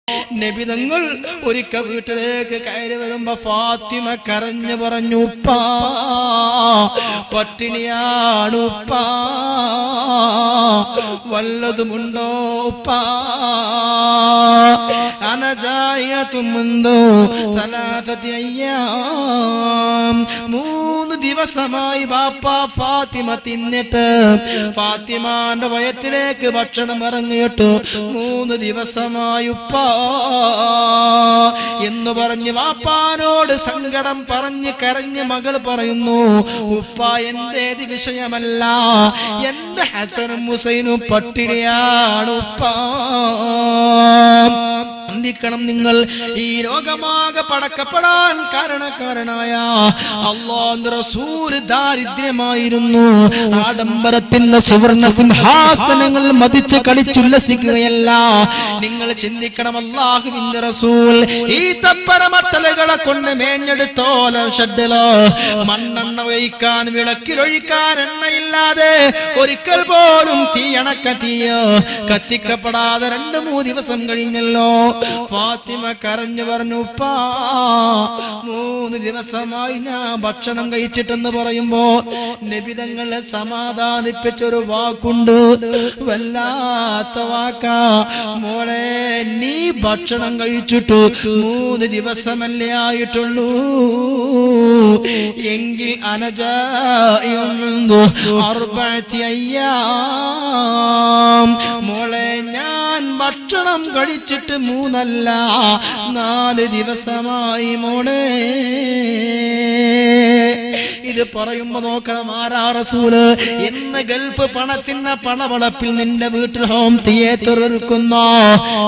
നബി തങ്ങൾ ഒരിക്കൽ വീട്ടിലേക്ക് കയറി വരുമ്പോ ഫാത്തിമ കരഞ്ഞു പറഞ്ഞു, ഉപ്പാ പട്ടിണിയാണ് ഉപ്പാ, വല്ലതുമുണ്ടോ ഉപ്പാ? അനജായതുമുണ്ടോ? സലാസതി അയ്യാം, 3 ദിവസമായി ബാപ്പ ഫാത്തിമ തിന്നിട്ട് ഫാത്തിമാന്റെ വയറ്റിലേക്ക് ഭക്ഷണം ഇറങ്ങിയിട്ട് 3 ദിവസമായി ഉപ്പാ എന്ന് പറഞ്ഞ് വാപ്പാനോട് സങ്കടം പറഞ്ഞ് കരഞ്ഞ് മകൾ പറയുന്നു, ഉപ്പ എന്റേത് വിഷയമല്ല, എന്റെ ഹസനും ഹുസൈനും പട്ടിണിയാണ് ഉപ്പ. ചിന്തിക്കണം നിങ്ങൾ, ഈ ലോകമാകെ പടക്കപ്പെടാൻ കാരണക്കാരനായ അല്ലാഹുവിന്റെ റസൂൽ ദാരിദ്ര്യമായിരുന്നു. ആഡംബരത്തിന്റെ സുവർണ സിംഹാസനങ്ങൾ മതിച്ച് കളിച്ചുല്ലസിക്കുകയല്ല. നിങ്ങൾ ചിന്തിക്കണം, അല്ലാഹുവിന്റെ റസൂൽ ഈ തപ്പരമത്തലകളെ കൊണ്ട് മേഞ്ഞെടുത്തോല ഷഡ്ഡിലോ മണ്ണെണ്ണ ഒഴിക്കാൻ വിളക്കിലൊഴിക്കാൻ എണ്ണയില്ലാതെ ഒരിക്കൽ പോലും തീയണക്കത്തിയോ കത്തിക്കപ്പെടാതെ 2-3 ദിവസം കഴിഞ്ഞല്ലോ. ഫാത്തിമ കരഞ്ഞു പറഞ്ഞു, ഉപ്പാ 3 ദിവസമായി ഞാൻ ഭക്ഷണം കഴിച്ചിട്ടെന്ന് പറയുമ്പോ നബി തങ്ങളെ സമാധാനിപ്പിച്ചൊരു വാക്കുണ്ട്, വല്ലാത്ത വാക്കാ. മോളെ, നീ ഭക്ഷണം കഴിച്ചിട്ടു 3 ദിവസമല്ലേ ആയിട്ടുള്ളൂ, എങ്കിൽ അനജായുണ്ടോ 4 അയ്യാം. മോളെ, ഞാൻ ഭക്ഷണം കഴിച്ചിട്ട് 3 അല്ല 4 ദിവസമായി മോളെ. ഇത് പറയുമ്പോ നോക്കണം, ആരാ റസൂല്? ഇന്ന് ഗൾഫ് പണത്തിന്റെ പണവളപ്പിൽ നിന്റെ വീട്ടിൽ ഹോം തിയേറ്റർ ഒരുക്കുന്ന,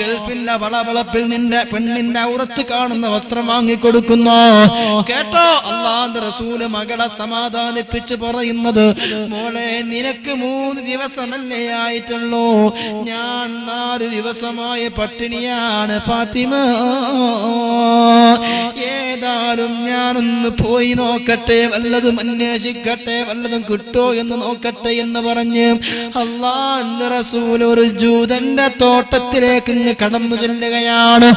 ഗൾഫിന്റെ വളവളപ്പിൽ നിന്റെ പെണ്ണിന്റെ ഔറത്ത് കാണുന്ന വസ്ത്രം വാങ്ങിക്കൊടുക്കുന്ന, കേട്ടോ അല്ലാഹുവിന്റെ റസൂല് മകളെ സമാധാനിപ്പിച്ച് പറയുന്നത്, മോളെ നിനക്ക് 3 ദിവസമല്ലേ ആയിട്ടുള്ളൂ, ഞാൻ 4 ദിവസമായി പട്ടിണിയാണ് ഫാത്തിമ. ഏതായാലും ഞാനൊന്ന് പോയി നോക്കട്ടെ, വല്ലതും അന്വേഷിക്കട്ടെ, വല്ലതും കിട്ടോ എന്ന് നോക്കട്ടെ എന്ന് പറഞ്ഞ് അല്ലാഹുവിന്റെ റസൂൽ ഒരു ജൂതന്റെ തോട്ടത്തിലേക്ക് ഇങ്ങ് കടന്നു ചെല്ലുകയാണ്.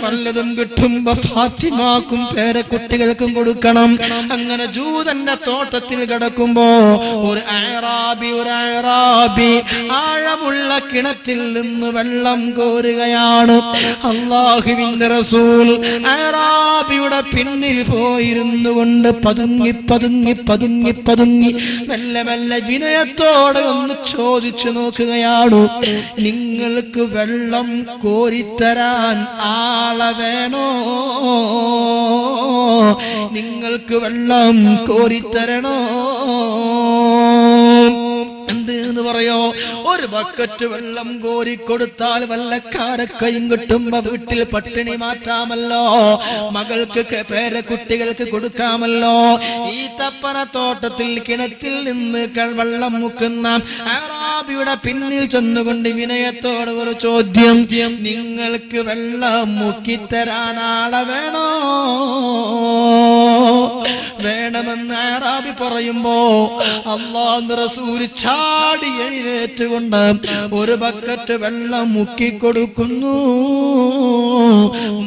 വല്ലതും കിട്ടുമ്പോ ഫാത്തിമാക്കും പേരക്കുട്ടികൾക്കും കൊടുക്കണം. അങ്ങനെ ജൂതന്റെ തോട്ടത്തിൽ കിടക്കുമ്പോ ഒരു അഅറാബി ആഴമുള്ള കിണറ്റിൽ നിന്ന് വെള്ളം കോരുകയാണ്. അല്ലാഹുവിന്റെ റസൂൽ അഅറാബിയുടെ പിന്നിൽ പോയിരുന്നു കൊണ്ട് പതുങ്ങി പതുങ്ങി പതുങ്ങി പതുങ്ങി മെല്ലെ മെല്ലെ വിനയത്തോടെ ഒന്ന് ചോദിച്ചു നോക്കുകയാണ്, നിങ്ങൾക്ക് വെള്ളം കോരിത്തരാൻ ആളെ വേണോ? നിങ്ങൾക്ക് വെള്ളം കോരിത്തരണോ? എന്ന് പറയോ, ഒരു ബക്കറ്റ് വെള്ളം കോരിക്കൊടുത്താൽ വല്ലക്കാരക്കയും കിട്ടുമ്പോ വീട്ടിൽ പട്ടിണി മാറ്റാമല്ലോ, മകൾക്ക് പേരക്കുട്ടികൾക്ക് കൊടുക്കാമല്ലോ. ഈ തപ്പന തോട്ടത്തിൽ കിണറ്റിൽ നിന്ന് വെള്ളം മുക്കുന്ന അറാബിയുടെ പിന്നിൽ ചെന്നുകൊണ്ട് വിനയത്തോടെ ഒരു ചോദ്യം, നിങ്ങൾക്ക് വെള്ളം മുക്കിത്തരാൻ ആളെ വേണോ? വേണമെന്ന് അറാബി പറയുമ്പോ അല്ലാഹുവിന്റെ റസൂൽ ചാടി എഴുന്നേറ്റുകൊണ്ട് ഒരു ബക്കറ്റ് വെള്ളം മുക്കിക്കൊടുക്കുന്നു.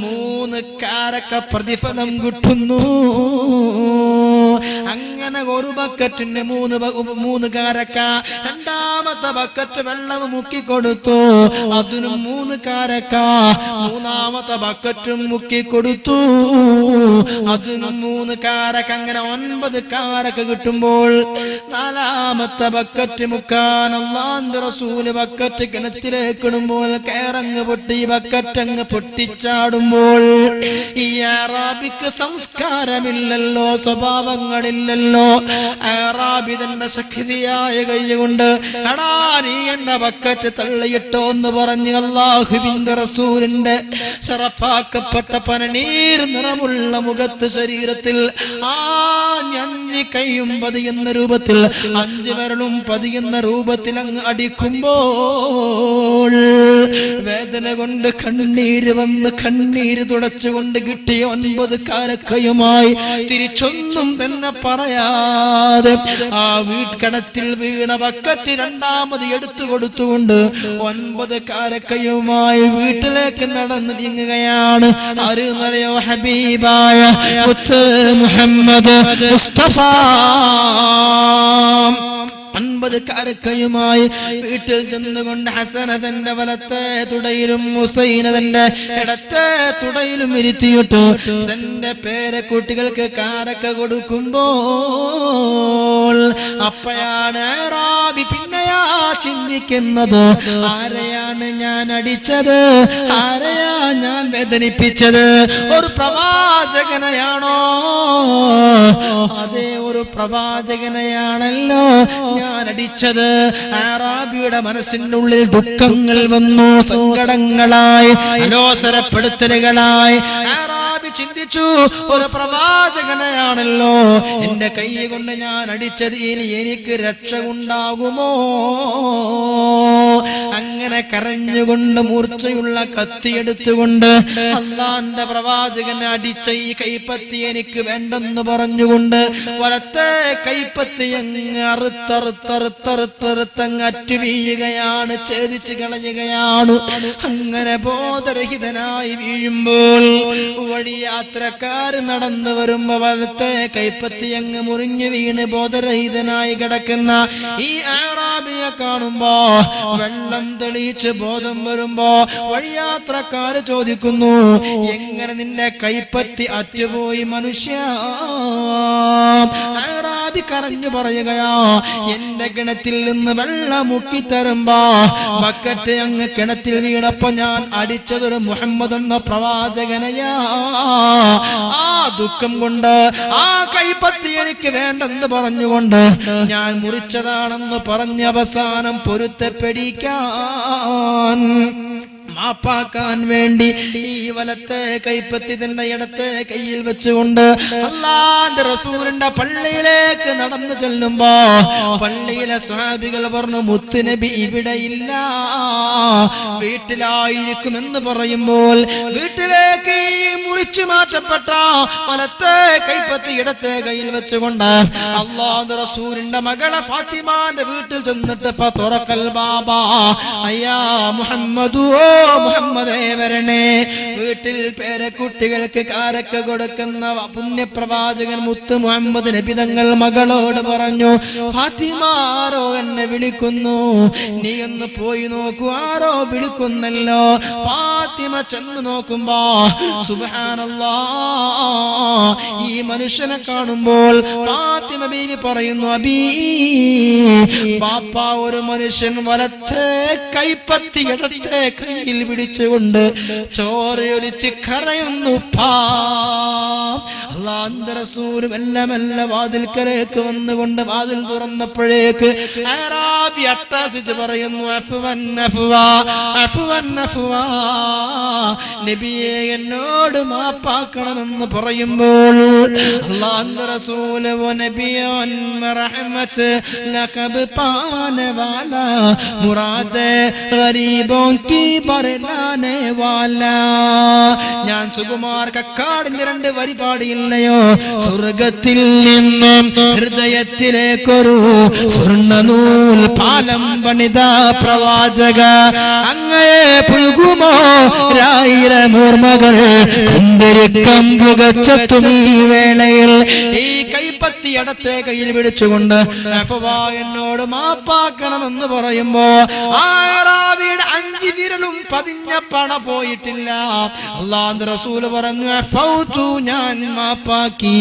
3 കാരക്ക പ്രതിഫലം കിട്ടുന്നു. അങ്ങനെ ഒരു ബക്കറ്റിന് 3 കാരക്ക. രണ്ടാമത്തെ ബക്കറ്റ് വെള്ളം മുക്കിക്കൊടുത്തു, അതിനും 3 കാരക്ക. മൂന്നാമത്തെ ബക്കറ്റും മുക്കിക്കൊടുത്തു, അതിനും 3 കാരക്ക. അങ്ങനെ 9 കാരക്ക കിട്ടുമ്പോൾ 4ാമത്തെ ബക്കറ്റ് മുക്കാൻ അല്ലാഹുവിന്റെ റസൂൽ ബക്കറ്റ് കിണറ്റിലേക്ക് ഇടുമ്പോൾ കയറങ്ങ് പൊട്ടി, ബക്കറ്റങ്ങ് പൊട്ടിച്ചാടുമ്പോൾ ഈ അറാബിക്ക് സംസ്കാരമില്ലല്ലോ, സ്വഭാവങ്ങളില്ലല്ലോ. അറാബി തന്റെ ശക്തിയായ കൈകൊണ്ട് എടാ നീ എന്റെ ബക്കറ്റ് തള്ളിയിട്ടോ എന്ന് പറഞ്ഞ് അല്ലാഹുവിന്റെ റസൂലിന്റെ ശറഫാക്കപ്പെട്ട പനനീർ നിറമുള്ള മുഖത്ത് ശരീരത്തിൽ ആ ഞഞ്ഞി കൈയും പതിയുന്ന രൂപത്തിൽ 5 വിരലും പതിയുന്ന രൂപത്തിൽ അങ്ങ് അടിക്കുമ്പോൾ വേദന കൊണ്ട് കണ്ണീര് വന്ന് കണ്ണീര് തുടച്ചുകൊണ്ട് കിട്ടിയ 9 കാരക്കയുമായി തിരിച്ചൊന്നും തന്നെ പറയാതെ ആ വീട്കണത്തിൽ വീണ ബക്കറ്റ് രണ്ടാമത് എടുത്തു കൊടുത്തുകൊണ്ട് 9 കാരക്കയുമായി വീട്ടിലേക്ക് നടന്നു നീങ്ങുകയാണ്. ആരെന്നറിയോ? ഹബീബായ മുഹമ്മദ് മുസ്തഫ 9 കാരക്കയുമായി വീട്ടിൽ ചെന്നുകൊണ്ട് ഹസന തന്റെ വലത്തെ തുടയിലും ഹുസൈന തന്റെ ഇടത്തെ തുടയിലും ഇരുത്തിയിട്ട് തന്റെ പേരക്കുട്ടികൾക്ക് കാരക്ക കൊടുക്കുമ്പോൾ അപ്പോഴാണ് അറാബി പിന്നെയാ ചിന്തിക്കുന്നത്, ആരെയാണ് ഞാൻ അടിച്ചത്, ആരെയാ ഞാൻ വേദനിപ്പിച്ചത്? ഒരു പ്രവാചകനെയാണോ? അതേ, ഒരു പ്രവാചകനെയാണല്ലോ ഞാൻ അടിച്ചത്. അറാബിയുടെ മനസ്സിന്റെ ഉള്ളിൽ ദുഃഖങ്ങൾ വന്നു, സങ്കടങ്ങളായി, അലോസരപ്പെടുത്തലുകളായി. അറാബി ചിന്തിച്ചു, ഒരു പ്രവാചകനെയാണല്ലോ എന്റെ കൈ കൊണ്ട് ഞാൻ അടിച്ചത്, ഇനി എനിക്ക് രക്ഷ ഉണ്ടാകുമോ? അങ്ങനെ കരഞ്ഞുകൊണ്ട് മൂർച്ചയുള്ള കത്തിയെടുത്തുകൊണ്ട് അല്ലാഹുവിന്റെ പ്രവാചകനെ അടിച്ച ഈ കൈപ്പത്തി എനിക്ക് വേണ്ടെന്ന് പറഞ്ഞുകൊണ്ട് വലത്തെ കൈപ്പത്തി അങ്ങ് അറുത്തറുത്തറുത്തറുത്തറുത്തങ്ങ് അറ്റു വീഴുകയാണ്, ഛേദിച്ച് കളയുകയാണ്. അങ്ങനെ ബോധരഹിതനായി വീഴുമ്പോൾ വഴി യാത്രക്കാർ നടന്നു വരുമ്പോ വലത്തെ കൈപ്പത്തി അങ്ങ് മുറിഞ്ഞു വീണ് ബോധരഹിതനായി കിടക്കുന്ന ഈ അറാബിയെ കാണുമ്പോ വെള്ളം തെളിയിച്ച് ബോധം വരുമ്പോ വഴിയാത്രക്കാര് ചോദിക്കുന്നു, എങ്ങനെ നിന്റെ കൈപ്പത്തി അറ്റുപോയി മനുഷ്യ? അറാബി കരഞ്ഞു പറയുകയാ, എന്റെ കിണറ്റിൽ നിന്ന് വെള്ളം മുക്കിത്തരുമ്പോ ബക്കറ്റ് അങ്ങ് കിണറ്റിൽ വീണപ്പോ ഞാൻ അടിച്ചതൊരു മുഹമ്മദ് എന്ന പ്രവാചകനെയാ. ആ ദുഃഖം കൊണ്ട് ആ കൈപ്പത്തി എനിക്ക് വേണ്ടെന്ന് പറഞ്ഞുകൊണ്ട് ഞാൻ മുറിച്ചതാണെന്ന് പറഞ്ഞ് അവസാനം പൊരുത്തപ്പെടിക്കാൻ മാപ്പാക്കാൻ വേണ്ടി ഈ വലത്തെ കൈപ്പത്തി തന്റെ ഇടത്തെ കയ്യിൽ വെച്ചുകൊണ്ട് അല്ലാഹുവിന്റെ റസൂലിന്റെ പള്ളിയിലേക്ക് നടന്നു ചെല്ലുമ്പോ പള്ളിയിലെ സ്വഹാബികൾ പറഞ്ഞു, മുത്തുനബി ഇവിടെയില്ല, വീട്ടിലായിരിക്കുമെന്ന് പറയുമ്പോൾ വീട്ടിലേക്ക് മുറിച്ചു മാറ്റപ്പെട്ട വലത്തെ കൈപ്പത്തി ഇടത്തെ കയ്യിൽ വെച്ചുകൊണ്ട് അല്ലാഹുവിന്റെ റസൂലിന്റെ മകളെ ഫാത്തിമാന്റെ വീട്ടിൽ ചെന്നിട്ട് തുറക്കൽ ബാബാ അയ്യാ മുഹമ്മദു, മുഹമ്മദേ വരണേ. വീട്ടിൽ പേരക്കുട്ടികൾക്ക് കാരക്ക കൊടുക്കുന്ന പുണ്യപ്രവാചകൻ മുത്ത് മുഹമ്മദ് നബി തങ്ങൾ മകളോട് പറഞ്ഞു, ഫാത്തിമ ആരോ എന്നെ വിളിക്കുന്നു, നീ ഒന്ന് പോയി നോക്കൂ, ആരോ വിളിക്കുന്നല്ലോ. ഫാത്തിമ ചെന്ന് നോക്കുമ്പോ സുബ്ഹാനല്ലാഹ്, ഈ മനുഷ്യനെ കാണുമ്പോൾ ഫാത്തിമ ബീവി പറയുന്നു, അബീ ബാപ്പ, ഒരു മനുഷ്യൻ വലത്തെ കൈപ്പത്തി ഇടത്തെ കയ്യിൽ പിടിച്ചുകൊണ്ട് ചോരയൊലിച്ച് കരയുന്നു. അല്ലാഹുവിന്റെ റസൂൽ മെല്ലെ മെല്ലെ വാതിൽക്കലേക്ക് വന്നുകൊണ്ട് വാതിൽ തുറന്നപ്പോഴേക്ക് അറാബി അട്ടാസിച്ച് പറയുന്നു, അഫ്വൻ അഫ്വാ, അഫ്വൻ അഫ്വാ, നബിയെ എന്നോട് മാപ്പാക്കണമെന്ന് പറയുമ്പോൾ അല്ലാഹുവിന്റെ റസൂൽ നബിയൻ റഹ്മത്ത് ലഖബ് പാനെ വാലാ മുറാദേ ഗരീബോं की ബർലാനെ വാലാ. ഞാൻ സുകുമാർ കക്കാടിന്റെ 2 വരി പാടിയില്ലയോ? സ്വർഗത്തിൽ നിന്നും ഹൃദയത്തിലേക്കൊരു സ്വർണ്ണനൂൽ പാലം പണിത പ്രവാചക, അങ്ങയെ പുൽകുമോ 1000 ഓർമ്മകൾ കുന്തിരിക്കം പുകച്ചെത്തും ഈ വേളയിൽ. ഈ കൈപ്പത്തി ഇടത്തെ കയ്യിൽ പിടിച്ചുകൊണ്ട് അഫ്വാ എന്നോട് മാപ്പാക്കണമെന്ന് പറയുമ്പോ ആറാവിയുടെ 5 വിരലും പതിഞ്ഞ പണ പോയിട്ടില്ല. അല്ലാഹുവിന്റെ റസൂൽ പറഞ്ഞു, അഫൗതു, ഞാൻ മാപ്പാക്കി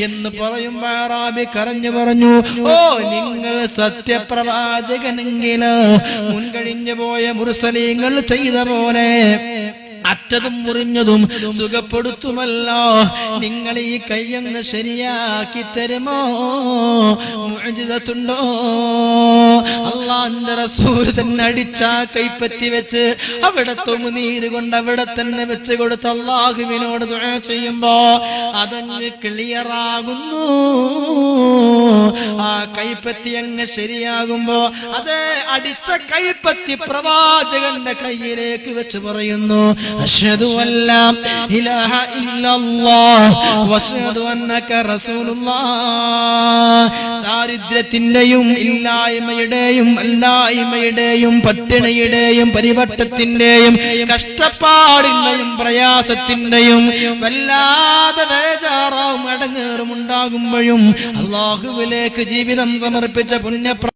എന്ന് പറയുമ്പോ ആറാബി കരഞ്ഞു പറഞ്ഞു, ഓ നിങ്ങൾ സത്യപ്രവാചകനെങ്കിൽ മുൻകഴിഞ്ഞു പോയ മുർസലീങ്ങൾ ചെയ്ത പോലെ അറ്റതും മുറിഞ്ഞതും സുഖപ്പെടുത്തുമല്ലോ. നിങ്ങൾ ഈ കയ്യങ്ങ് ശരിയാക്കി തരുമോ? മുഅ്ജിസത്തുണ്ടോ? അല്ലാഹുവിന്റെ റസൂൽ തന്നെ അടിച്ച കൈപ്പത്തി വെച്ച് അവിടെ തൊമുനീര് കൊണ്ട് അവിടെ തന്നെ വെച്ച് കൊടുത്ത് അല്ലാഹുവിനോട് ദുആ ചെയ്യുമ്പോ അതങ്ങ് ക്ലിയറാകുന്നു. ആ കൈപ്പത്തി അങ്ങ് ശരിയാകുമ്പോ അത് അടിച്ച കൈപ്പത്തി പ്രവാചകന്റെ കയ്യിലേക്ക് വെച്ച് പറയുന്നു, അശ്ഹദു അല്ലാ ഇലാഹ ഇല്ലല്ലാഹ് വഅശ്ഹദു അന്നക റസൂലുള്ളാഹ്. ദാരിദ്ര്യത്തിന്റെയും ഇല്ലായ്മയുടെയും അല്ലായ്മയുടെയും പട്ടിണിയുടെയും പരിവട്ടത്തിന്റെയും കഷ്ടപ്പാടിന്റെയും പ്രയാസത്തിന്റെയും വല്ലാതെ ബേജാറാവും അടങ്ങേറും ഉണ്ടാകുമ്പോഴും അല്ലാഹുവിലേക്ക് ജീവിതം സമർപ്പിച്ച പുണ്യ